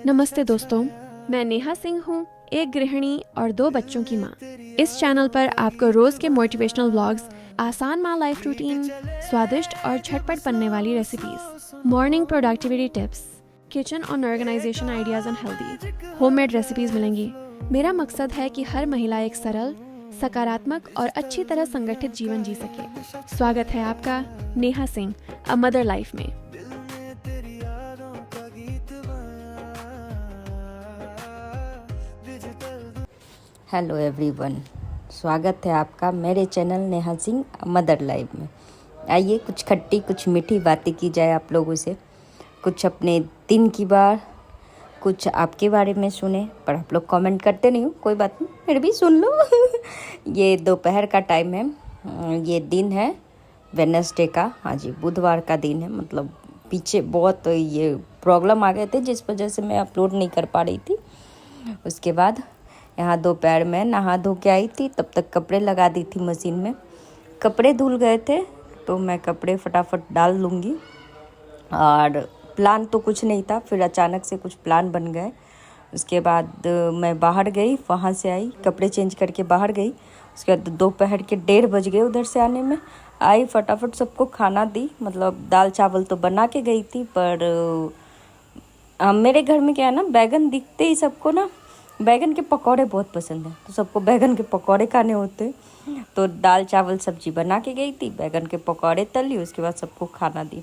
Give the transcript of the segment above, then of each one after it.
नमस्ते दोस्तों, मैं नेहा सिंह हूँ, एक गृहिणी और 2 बच्चों की माँ। इस चैनल पर आपको रोज के मोटिवेशनल व्लॉग्स, आसान माँ लाइफ रूटीन, स्वादिष्ट और झटपट बनने वाली recipes, morning productivity tips, kitchen और organization ideas and healthy homemade recipes मिलेंगी। मेरा मकसद है कि हर महिला एक सरल, सकारात्मक और अच्छी तरह संगठित जीवन जी सके। स्वागत है आपका Neha Singh a mother life में। हेलो एवरीवन, स्वागत है आपका मेरे channel Neha Singh mother life में। आइए कुछ खट्टी कुछ मीठी बातें की जाए आप लोगों से। कुछ अपने दिन की बात, कुछ आपके बारे में सुने, पर आप लोग कमेंट करते नहीं हो, कोई बात नहीं, फिर भी सुन लो। ये दोपहर का टाइम है, ये दिन है वेडनेसडे का। हाँ जी, बुधवार का दिन है। मतलब पीछे बहुत ये प्रॉब्लम आ गए थे जिस वजह से मैं अपलोड नहीं कर पा रही थी। उसके बाद यहाँ दोपहर में नहा धो के आई थी, तब तक कपड़े लगा दी थी मशीन में। कपड़े धुल गए थे तो मैं कपड़े फटाफट डाल लूँगी। और प्लान तो कुछ नहीं था, फिर अचानक से कुछ प्लान बन गए। उसके बाद मैं बाहर गई, वहाँ से आई, कपड़े चेंज करके बाहर गई। उसके बाद दोपहर के 1:30 बज गए उधर से आने में। आई, फटाफट सबको खाना दी। मतलब दाल चावल तो बना के गई थी, पर मेरे घर में क्या है ना, बैगन दिखते ही सबको ना बैगन के पकौड़े बहुत पसंद हैं, तो सबको बैगन के पकौड़े खाने होते हैं। तो दाल चावल सब्जी बना के गई थी, बैगन के पकौड़े तली, उसके बाद सबको खाना दी।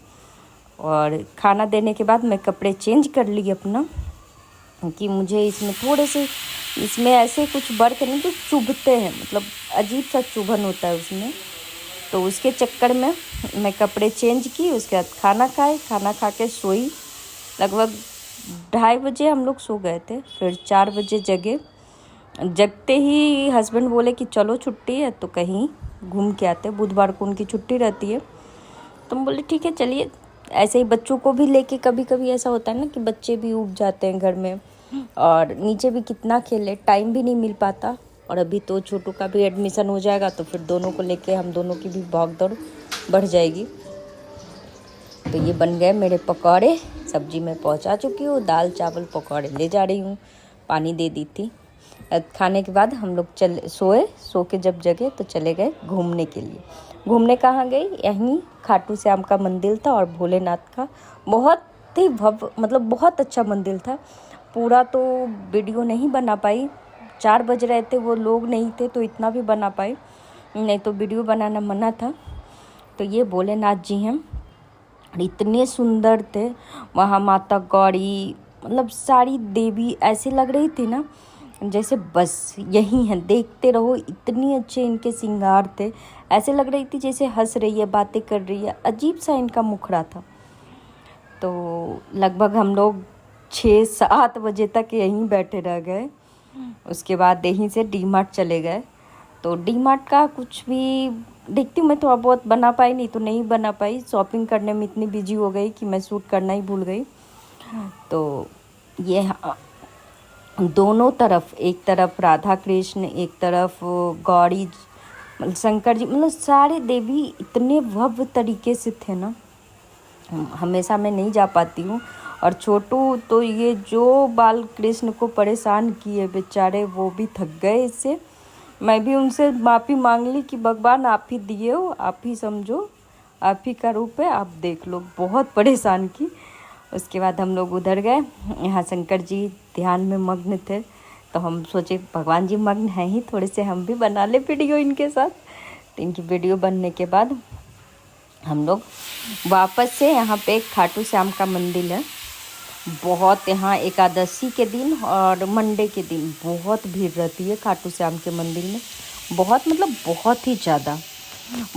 और खाना देने के बाद मैं कपड़े चेंज कर ली अपना, कि मुझे इसमें थोड़े से, इसमें ऐसे कुछ बर्क नहीं जो चुभते हैं, मतलब अजीब सा चुभन होता है उसमें। तो उसके चक्कर में मैं कपड़े चेंज की। उसके बाद खाना खाए, खाना खा के सोई। लगभग 2:30 बजे हम लोग सो गए थे। फिर 4 बजे जगे। जगते ही हस्बैंड बोले कि चलो छुट्टी है तो कहीं घूम के आते, बुधवार को उनकी छुट्टी रहती है। तो हम बोले ठीक है चलिए। ऐसे ही बच्चों को भी लेके कभी कभी ऐसा होता है ना कि बच्चे भी उब जाते हैं घर में, और नीचे भी कितना खेले, टाइम भी नहीं मिल पाता। और अभी तो छोटू का भी एडमिशन हो जाएगा, तो फिर दोनों को लेके हम दोनों की भी भाग दौड़ बढ़ जाएगी। तो ये बन गए मेरे पकौड़े। सब्जी में पहुंचा चुकी हूँ, दाल चावल पकौड़े ले जा रही हूँ, पानी दे दी थी। खाने के बाद हम लोग सो के जब जगे तो चले गए घूमने के लिए। घूमने कहाँ गई? यहीं खाटू श्याम का मंदिर था और भोलेनाथ का। बहुत ही भव्य, मतलब बहुत अच्छा मंदिर था। पूरा तो वीडियो नहीं बना पाई, 4 बज रहे थे, वो लोग नहीं थे तो इतना भी बना पाई, नहीं तो वीडियो बनाना मना था। तो ये भोलेनाथ जी हैं, इतने सुंदर थे। वहाँ माता गौरी, मतलब सारी देवी ऐसे लग रही थी ना जैसे बस यही हैं, देखते रहो। इतनी अच्छे इनके श्रृंगार थे, ऐसे लग रही थी जैसे हंस रही है, बातें कर रही है। अजीब सा इनका मुखड़ा था। तो लगभग हम लोग 6-7 बजे तक यहीं बैठे रह गए। उसके बाद यहीं से डी मार्ट चले गए। तो डी मार्ट का कुछ भी देखती हूँ मैं, थोड़ा बहुत बना पाई, नहीं तो नहीं बना पाई। शॉपिंग करने में इतनी बिजी हो गई कि मैं शूट करना ही भूल गई। तो ये दोनों तरफ, एक तरफ राधा कृष्ण, एक तरफ गौरी, शंकर जी, मतलब सारे देवी इतने भव्य तरीके से थे ना। हमेशा मैं नहीं जा पाती हूँ। और छोटू तो ये जो बाल कृष्ण को परेशान किए बेचारे, वो भी थक गए इससे। मैं भी उनसे माफ़ी मांग ली कि भगवान आप ही दिए हो, आप ही समझो, आप ही का रूप है, आप देख लो। बहुत परेशान की। उसके बाद हम लोग उधर गए। यहाँ शंकर जी ध्यान में मग्न थे, तो हम सोचे भगवान जी मग्न हैं ही, थोड़े से हम भी बना ले वीडियो इनके साथ। तो इनकी वीडियो बनने के बाद हम लोग वापस से यहाँ पे खाटू श्याम का मंदिर है। बहुत यहाँ एकादशी के दिन और मंडे के दिन बहुत भीड़ रहती है खाटू श्याम के मंदिर में, बहुत, मतलब बहुत ही ज़्यादा।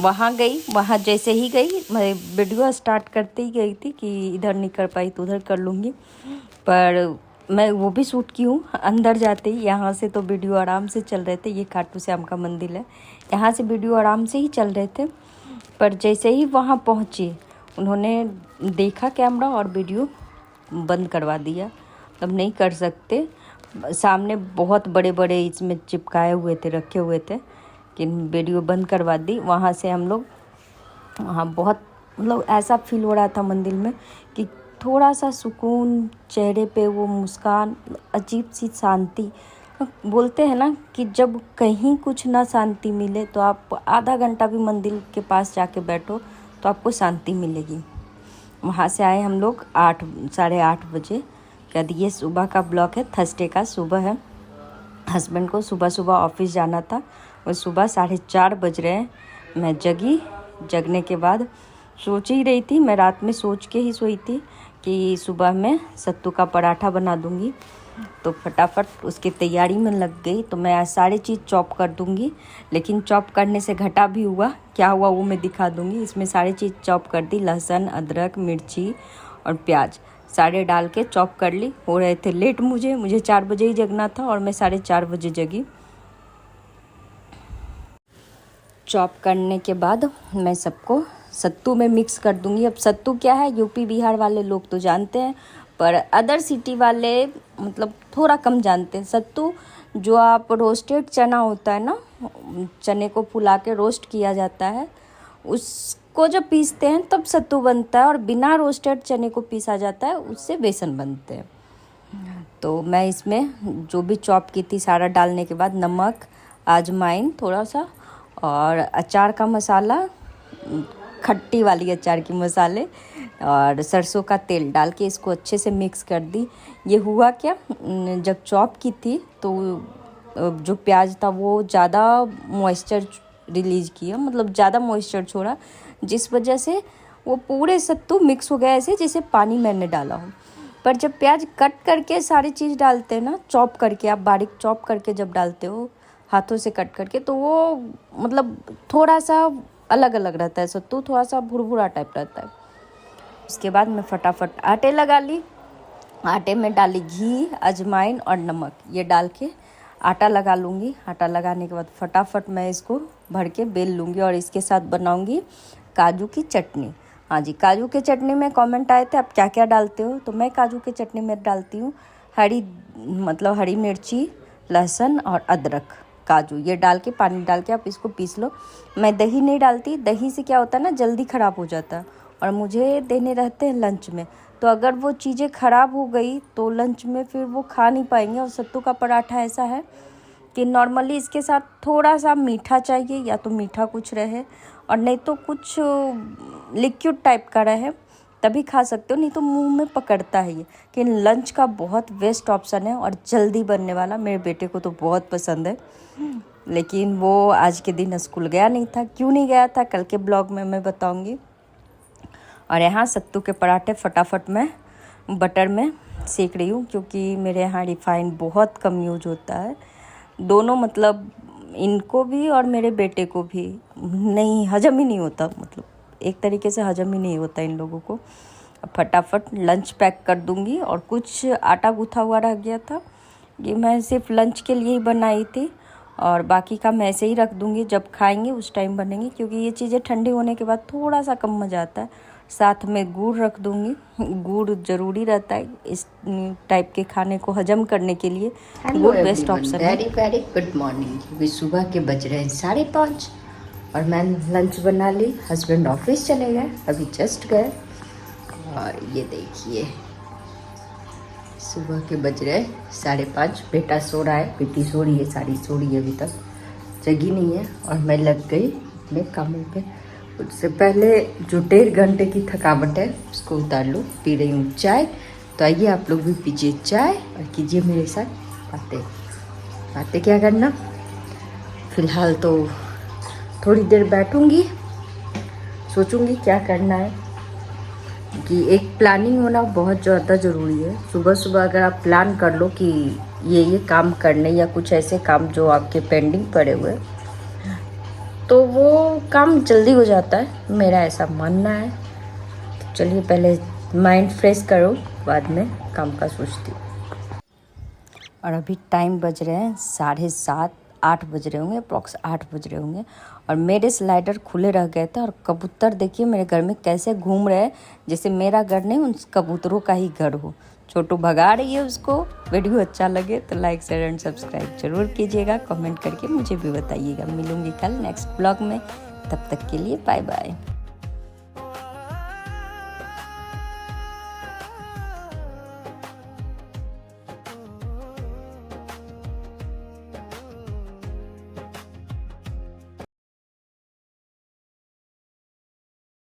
वहाँ गई, वहाँ जैसे ही गई, मैं वीडियो स्टार्ट करते ही गई थी कि इधर नहीं कर पाई तो उधर कर लूँगी, पर मैं वो भी शूट की हूँ। अंदर जाते ही यहाँ से तो वीडियो आराम से चल रहे थे। ये खाटू श्याम का मंदिर है, यहाँ से वीडियो आराम से ही चल रहे थे। पर जैसे ही वहाँ पहुँचे, उन्होंने देखा कैमरा और वीडियो बंद करवा दिया। तब नहीं कर सकते, सामने बहुत बड़े बड़े इसमें चिपकाए हुए थे, रखे हुए थे, कि वीडियो बंद करवा दी। वहाँ से हम लोग, वहाँ बहुत, मतलब ऐसा फील हो रहा था मंदिर में कि थोड़ा सा सुकून चेहरे पे, वो मुस्कान, अजीब सी शांति। बोलते हैं ना कि जब कहीं कुछ ना शांति मिले तो आप आधा घंटा भी मंदिर के पास जाके बैठो तो आपको शांति मिलेगी। वहाँ से आए हम लोग 8-8:30 बजे। यदि ये सुबह का ब्लॉग है, थर्सडे का सुबह है। हस्बैंड को सुबह सुबह ऑफिस जाना था और सुबह 4:30 बज रहे हैं। मैं जगने के बाद सोच ही रही थी, मैं रात में सोच के ही सोई थी कि सुबह में सत्तू का पराठा बना दूंगी। तो फटाफट उसकी तैयारी में लग गई। तो मैं आज सारी चीज़ चॉप कर दूंगी, लेकिन चॉप करने से घटा भी हुआ, क्या हुआ वो मैं दिखा दूंगी। इसमें सारी चीज़ चॉप कर दी, लहसुन, अदरक, मिर्ची और प्याज सारे डाल के चॉप कर ली। हो रहे थे लेट, मुझे 4 बजे ही जगना था और मैं 4:30 बजे जगी। चॉप करने के बाद मैं सबको सत्तू में मिक्स कर दूंगी। अब सत्तू क्या है, यूपी बिहार वाले लोग तो जानते हैं, पर अदर सिटी वाले मतलब थोड़ा कम जानते हैं। सत्तू जो आप रोस्टेड चना होता है ना, चने को फुला के रोस्ट किया जाता है, उसको जब पीसते हैं तब सत्तू बनता है, और बिना रोस्टेड चने को पीसा जाता है उससे बेसन बनते हैं। तो मैं इसमें जो भी चॉप की थी सारा डालने के बाद नमक, अजवाइन थोड़ा सा और अचार का मसाला, खट्टी वाली अचार की मसाले और सरसों का तेल डाल के इसको अच्छे से मिक्स कर दी। ये हुआ क्या, जब चॉप की थी तो जो प्याज था वो ज़्यादा मॉइस्चर रिलीज किया, मतलब ज़्यादा मॉइस्चर छोड़ा, जिस वजह से वो पूरे सत्तू मिक्स हो गया ऐसे जैसे पानी मैंने डाला हो। पर जब प्याज कट करके सारी चीज़ डालते हैं ना, चॉप करके, आप बारीक चॉप करके जब डालते हो हाथों से कट करके, तो वो मतलब थोड़ा सा अलग अलग रहता है सत्तू, थोड़ा सा भुरभुरा टाइप रहता है। उसके बाद मैं फटाफट आटे लगा ली। आटे में डाली घी, अजवाइन और नमक, ये डाल के आटा लगा लूँगी। आटा लगाने के बाद फटाफट मैं इसको भर के बेल लूँगी और इसके साथ बनाऊँगी काजू की चटनी। हाँ जी, काजू के चटनी में कमेंट आए थे आप क्या क्या डालते हो, तो मैं काजू के चटनी में डालती हूँ हरी मिर्ची, लहसुन और अदरक, काजू, ये डाल के पानी डाल के आप इसको पीस लो। मैं दही नहीं डालती, दही से क्या होता है ना, जल्दी ख़राब हो जाता है और मुझे देने रहते हैं लंच में, तो अगर वो चीज़ें ख़राब हो गई तो लंच में फिर वो खा नहीं पाएंगे। और सत्तू का पराठा ऐसा है कि नॉर्मली इसके साथ थोड़ा सा मीठा चाहिए, या तो मीठा कुछ रहे और नहीं तो कुछ लिक्विड टाइप का रहे, तभी खा सकते हो, नहीं तो मुंह में पकड़ता है ये। कि लंच का बहुत बेस्ट ऑप्शन है और जल्दी बनने वाला। मेरे बेटे को तो बहुत पसंद है, लेकिन वो आज के दिन स्कूल गया नहीं था। क्यों नहीं गया था कल के ब्लॉग में मैं बताऊंगी। और यहाँ सत्तू के पराठे फटाफट मैं बटर में सेक रही हूँ, क्योंकि मेरे यहाँ रिफाइंड बहुत कम यूज होता है। दोनों मतलब इनको भी और मेरे बेटे को भी नहीं, हजम ही नहीं होता, मतलब एक तरीके से हजम ही नहीं होता इन लोगों को। फटाफट लंच पैक कर दूंगी। और कुछ आटा गूथा हुआ रह गया था, ये मैं सिर्फ लंच के लिए ही बनाई थी, और बाकी का मैं ऐसे ही रख दूंगी, जब खाएंगे उस टाइम बनेंगे, क्योंकि ये चीज़ें ठंडी होने के बाद थोड़ा सा कम मज़ा आता है। साथ में गुड़ रख दूंगी, गुड़ ज़रूरी रहता है इस टाइप के खाने को हजम करने के लिए। गुड़ बेस्ट ऑप्शन है। वेरी वेरी गुड मॉर्निंग, क्योंकि सुबह के बज रहे हैं 5:30 और मैं लंच बना ली। हस्बैंड ऑफिस चले गए, अभी जस्ट गए। और ये देखिए सुबह के बज रहे 5:30, बेटा सो रहा है, बेटी सो रही है, सारी सो रही है, अभी तक जगी नहीं है। और मैं लग गई अपने कामों पे। उससे पहले जो 1.5 घंटे की थकावट है उसको उतार लूँ। पी रही हूँ चाय, तो आइए आप लोग भी पीजिए चाय और कीजिए मेरे साथ बातें। क्या करना, फिलहाल तो थोड़ी देर बैठूंगी, सोचूंगी क्या करना है, कि एक प्लानिंग होना बहुत ज़्यादा ज़रूरी है। सुबह सुबह अगर आप प्लान कर लो कि ये काम करने, या कुछ ऐसे काम जो आपके पेंडिंग पड़े हुए, तो वो काम जल्दी हो जाता है, मेरा ऐसा मानना है। तो चलिए पहले माइंड फ्रेश करो, बाद में काम का सोचती हूँ। और अभी टाइम बज रहे हैं 7:30-8 बज रहे होंगे, अप्रॉक्स 8 बज रहे होंगे। और मेरे स्लाइडर खुले रह गए थे, और कबूतर देखिए मेरे घर में कैसे घूम रहे हैं, जैसे मेरा घर नहीं उन कबूतरों का ही घर हो। छोटू भगा रही है उसको। वीडियो अच्छा लगे तो लाइक, शेयर एंड सब्सक्राइब जरूर कीजिएगा। कमेंट करके मुझे भी बताइएगा। मिलूंगी कल नेक्स्ट ब्लॉग में, तब तक के लिए बाय बाय।